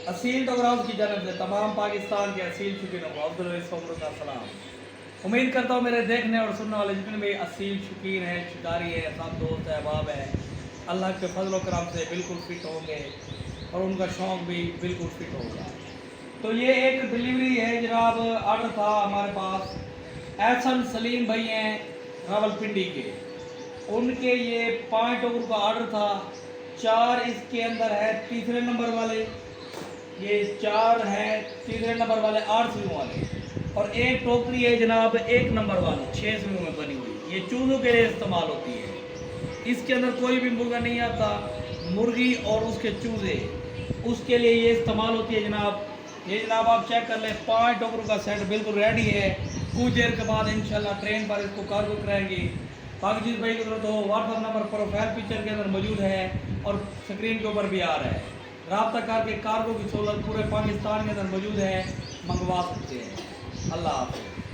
असील टोगराउस की जानब से तमाम पाकिस्तान के असील शौकीनों को अब्दुल रईस उम्र का सलाम। उम्मीद करता हूँ मेरे देखने और सुनने वाले जितने भी असील शौकीन हैं, शिकारी हैं, सब दोस्त अहबाब हैं, अल्लाह के फजल करम से बिल्कुल फिट होंगे और उनका शौक़ भी बिल्कुल फिट होगा। तो ये एक डिलीवरी है जनाब, आर्डर था हमारे पास। एहसन सलीम भाई हैं रावलपिंडी के, उनके ये 5 टोकरों का आर्डर था। 4 इसके अंदर है तीसरे नंबर वाले, ये 4 है तीसरे नंबर वाले 8 सुइयों वाले, और एक टोकरी है जनाब 1 नंबर वाली 6 सुइयों में बनी हुई। ये चूज़ों के लिए इस्तेमाल होती है। इसके अंदर कोई भी मुर्गा नहीं आता, मुर्गी और उसके चूज़े उसके लिए ये इस्तेमाल होती है जनाब। ये जनाब आप चेक कर लें, 5 टोकरों का सेट बिल्कुल रेडी है। कुछ देर के बाद इंशाल्लाह ट्रेन पर इसको कार्गो कराएंगे। बाकी चीज़ भाई की जरूरत हो व्हाट्सअप नंबर प्रोफाइल पिक्चर के अंदर मौजूद है और स्क्रीन के ऊपर भी आ रहा है। राब्ता करके कार्गो की सहूलत पूरे पाकिस्तान के अंदर मौजूद है, मंगवा सकते हैं। अल्लाह हाफ़िज़।